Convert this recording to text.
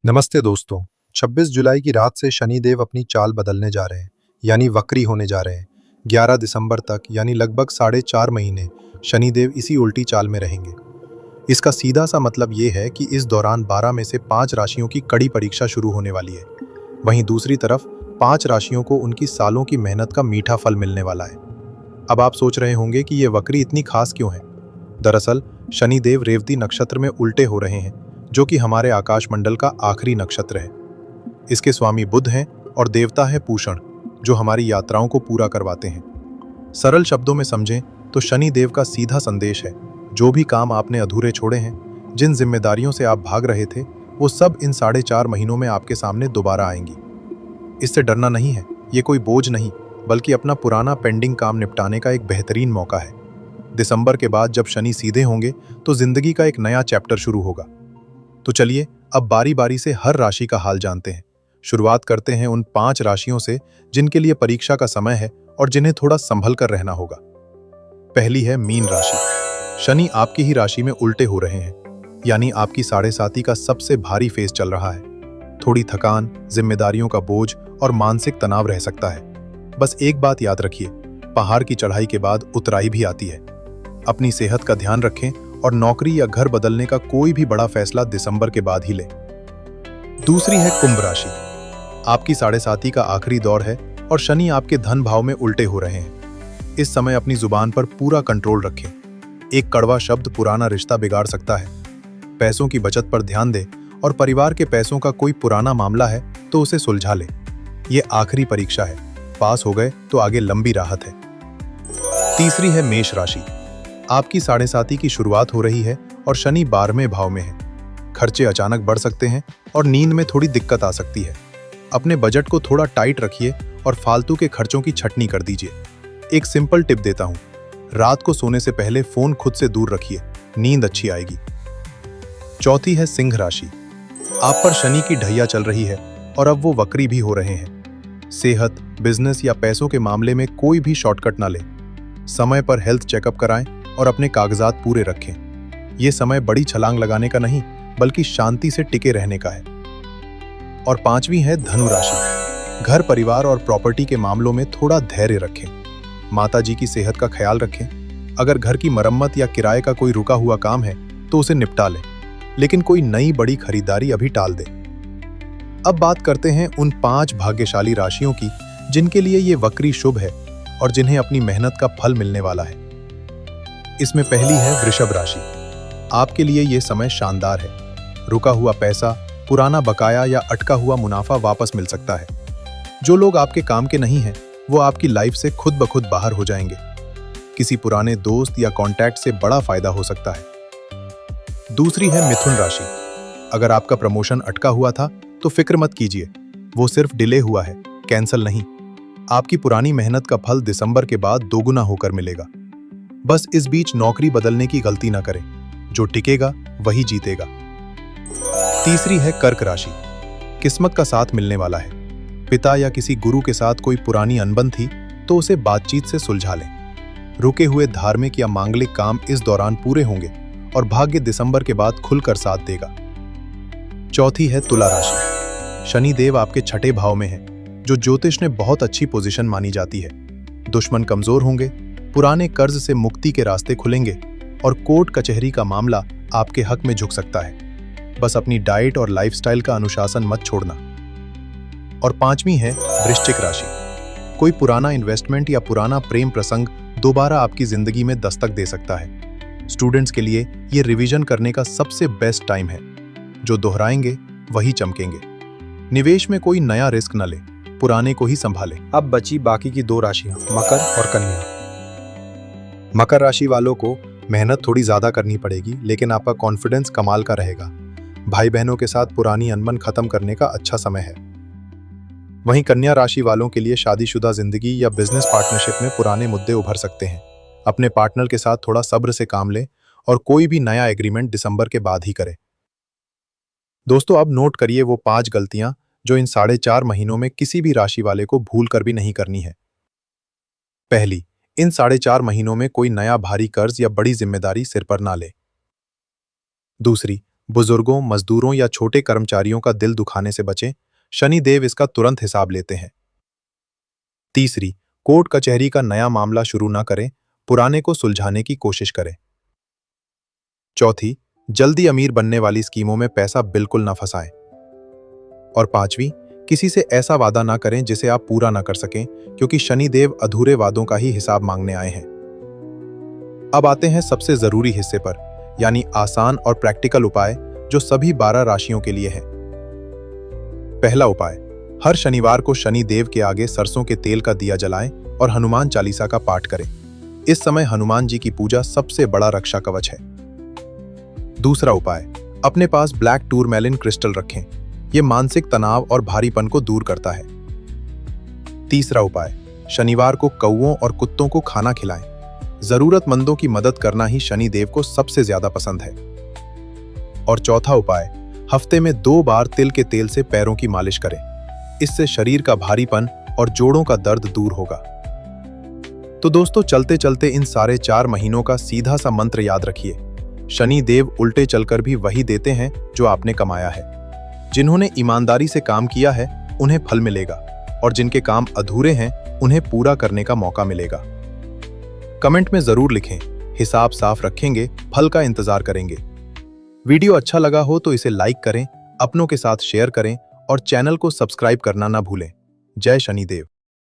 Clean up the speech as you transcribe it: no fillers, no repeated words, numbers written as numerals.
नमस्ते दोस्तों। 26 जुलाई की रात से शनिदेव अपनी चाल बदलने जा रहे हैं, यानी वक्री होने जा रहे हैं। 11 दिसंबर तक यानी लगभग 4.5 महीने शनिदेव इसी उल्टी चाल में रहेंगे। इसका सीधा सा मतलब ये है कि इस दौरान 12 में से 5 राशियों की कड़ी परीक्षा शुरू होने वाली है। वहीं दूसरी तरफ 5 राशियों को उनकी सालों की मेहनत का मीठा फल मिलने वाला है। अब आप सोच रहे होंगे कि ये वक्री इतनी खास क्यों है। दरअसल शनिदेव रेवती नक्षत्र में उल्टे हो रहे हैं, जो कि हमारे आकाशमंडल का आखिरी नक्षत्र है। इसके स्वामी बुध हैं और देवता है पूषण, जो हमारी यात्राओं को पूरा करवाते हैं। सरल शब्दों में समझें तो शनि देव का सीधा संदेश है, जो भी काम आपने अधूरे छोड़े हैं, जिन जिम्मेदारियों से आप भाग रहे थे, वो सब इन 4.5 महीनों में आपके सामने दोबारा आएंगी। इससे डरना नहीं है, ये कोई बोझ नहीं, बल्कि अपना पुराना पेंडिंग काम निपटाने का एक बेहतरीन मौका है। दिसंबर के बाद जब शनि सीधे होंगे तो जिंदगी का एक नया चैप्टर शुरू होगा। तो चलिए अब बारी बारी से हर राशि का हाल जानते हैं। शुरुआत करते हैं उन 5 राशियों से जिनके लिए परीक्षा का समय है और जिन्हें थोड़ा संभल कर रहना होगा। पहली है मीन राशि। शनि आपकी ही राशि में उल्टे हो रहे हैं, यानी आपकी 7.5 का सबसे भारी फेज चल रहा है। थोड़ी थकान, जिम्मेदारियों का बोझ और मानसिक तनाव रह सकता है। बस एक बात याद रखिए, पहाड़ की चढ़ाई के बाद उतराई भी आती है। अपनी सेहत का ध्यान रखें और नौकरी या घर बदलने का कोई भी बड़ा फैसला दिसंबर के बाद ही लें। दूसरी है कुंभ राशि। आपकी 7.5 का आखिरी दौर है और शनि आपके धन भाव में उल्टे हो रहे हैं। इस समय अपनी जुबान पर पूरा कंट्रोल रखें। एक कड़वा शब्द पुराना रिश्ता बिगाड़ सकता है। पैसों की बचत पर ध्यान दें और परिवार के पैसों का कोई पुराना मामला है तो उसे सुलझा लें। ये आखिरी परीक्षा है, पास हो गए तो आगे लंबी राहत है। तीसरी है मेष राशि। आपकी 7.5 की शुरुआत हो रही है और शनि 12वें भाव में है। खर्चे अचानक बढ़ सकते हैं और नींद में थोड़ी दिक्कत आ सकती है। अपने बजट को थोड़ा टाइट रखिए और फालतू के खर्चों की छटनी कर दीजिए। एक सिंपल टिप देता हूं, रात को सोने से पहले फोन खुद से दूर रखिए, नींद अच्छी आएगी। चौथी है सिंह राशि। आप पर शनि की ढैया चल रही है और अब वो वक्री भी हो रहे हैं। सेहत, बिजनेस या पैसों के मामले में कोई भी शॉर्टकट ना लें। समय पर हेल्थ चेकअप कराएं और अपने कागजात पूरे रखें। यह समय बड़ी छलांग लगाने का नहीं, बल्कि शांति से टिके रहने का है। और 5वीं है धनु राशि। घर, परिवार और प्रॉपर्टी के मामलों में थोड़ा धैर्य रखें। माताजी की सेहत का ख्याल रखें। अगर घर की मरम्मत या किराए का कोई रुका हुआ काम है तो उसे निपटा लें, लेकिन कोई नई बड़ी खरीदारी अभी टाल दें। अब बात करते हैं उन 5 भाग्यशाली राशियों की जिनके लिए ये वक्री शुभ है और जिन्हें अपनी मेहनत का फल मिलने वाला है। इसमें पहली है वृषभ राशि। आपके लिए यह समय शानदार है। रुका हुआ पैसा, पुराना बकाया या अटका हुआ मुनाफा वापस मिल सकता है। जो लोग आपके काम के नहीं हैं, वो आपकी लाइफ से खुद ब खुद बाहर हो जाएंगे। किसी पुराने दोस्त या कॉन्टैक्ट से बड़ा फायदा हो सकता है। दूसरी है मिथुन राशि। अगर आपका प्रमोशन अटका हुआ था तो फिक्र मत कीजिए, वो सिर्फ डिले हुआ है, कैंसल नहीं। आपकी पुरानी मेहनत का फल दिसंबर के बाद दोगुना होकर मिलेगा। बस इस बीच नौकरी बदलने की गलती ना करें, जो टिकेगा वही जीतेगा। तीसरी है कर्क राशि। किस्मत का साथ मिलने वाला है। पिता या किसी गुरु के साथ कोई पुरानी अनबन थी तो उसे बातचीत से सुलझा लें। रुके हुए धार्मिक या मांगलिक काम इस दौरान पूरे होंगे और भाग्य दिसंबर के बाद खुलकर साथ देगा। चौथी है तुला राशि। शनि देव आपके 6ठे भाव में है, जो ज्योतिष में बहुत अच्छी पोजीशन मानी जाती है। दुश्मन कमजोर होंगे, पुराने कर्ज से मुक्ति के रास्ते खुलेंगे और कोर्ट कचहरी का मामला आपके हक में झुक सकता है। बस अपनी डाइट और लाइफस्टाइल का अनुशासन मत छोड़ना। और 5वीं है वृश्चिक राशि। कोई पुराना इन्वेस्टमेंट या पुराना प्रेम प्रसंग दोबारा आपकी जिंदगी में दस्तक दे सकता है। स्टूडेंट्स के लिए यह रिवीजन करने का सबसे बेस्ट टाइम है। जो दोहराएंगे वही चमकेंगे। निवेश में कोई नया रिस्क न ले, पुराने को ही संभाले। अब बची बाकी की 2 राशियां, मकर और कन्या। मकर राशि वालों को मेहनत थोड़ी ज्यादा करनी पड़ेगी, लेकिन आपका कॉन्फिडेंस कमाल का रहेगा। भाई बहनों के साथ पुरानी अनबन खत्म करने का अच्छा समय है। वहीं कन्या राशि वालों के लिए शादीशुदा जिंदगी या बिजनेस पार्टनरशिप में पुराने मुद्दे उभर सकते हैं। अपने पार्टनर के साथ थोड़ा सब्र से काम लें और कोई भी नया एग्रीमेंट दिसंबर के बाद ही करें। दोस्तों, अब नोट करिए वो 5 गलतियां जो इन 4.5 महीनों में किसी भी राशि वाले को भूल कर भी नहीं करनी है। पहली, इन 4.5 महीनों में कोई नया भारी कर्ज या बड़ी जिम्मेदारी सिर पर ना ले। दूसरी, बुजुर्गों, मजदूरों या छोटे कर्मचारियों का दिल दुखाने से बचें। शनिदेव इसका तुरंत हिसाब लेते हैं। तीसरी, कोर्ट कचहरी का नया मामला शुरू ना करें, पुराने को सुलझाने की कोशिश करें। चौथी, जल्दी अमीर बनने वाली स्कीमों में पैसा बिल्कुल ना फंसाएं। और पांचवी, किसी से ऐसा वादा ना करें जिसे आप पूरा ना कर सकें, क्योंकि शनिदेव अधूरे वादों का ही हिसाब मांगने आए हैं। अब आते हैं सबसे जरूरी हिस्से पर, यानी आसान और प्रैक्टिकल उपाय जो सभी 12 राशियों के लिए है। पहला उपाय, हर शनिवार को शनिदेव के आगे सरसों के तेल का दिया जलाएं और हनुमान चालीसा का पाठ करें। इस समय हनुमान जी की पूजा सबसे बड़ा रक्षा कवच है। दूसरा उपाय, अपने पास ब्लैक टूरमैलिन क्रिस्टल रखें। यह मानसिक तनाव और भारीपन को दूर करता है। तीसरा उपाय, शनिवार को कौओं और कुत्तों को खाना खिलाएं। जरूरतमंदों की मदद करना ही शनिदेव को सबसे ज्यादा पसंद है। और चौथा उपाय, हफ्ते में 2 बार तिल के तेल से पैरों की मालिश करें। इससे शरीर का भारीपन और जोड़ों का दर्द दूर होगा। तो दोस्तों, चलते चलते इन सारे 4 महीनों का सीधा सा मंत्र याद रखिए। शनि देव उल्टे चलकर भी वही देते हैं जो आपने कमाया है। जिन्होंने ईमानदारी से काम किया है उन्हें फल मिलेगा, और जिनके काम अधूरे हैं उन्हें पूरा करने का मौका मिलेगा। कमेंट में जरूर लिखें, हिसाब साफ रखेंगे, फल का इंतजार करेंगे। वीडियो अच्छा लगा हो तो इसे लाइक करें, अपनों के साथ शेयर करें और चैनल को सब्सक्राइब करना ना भूलें। जय शनिदेव।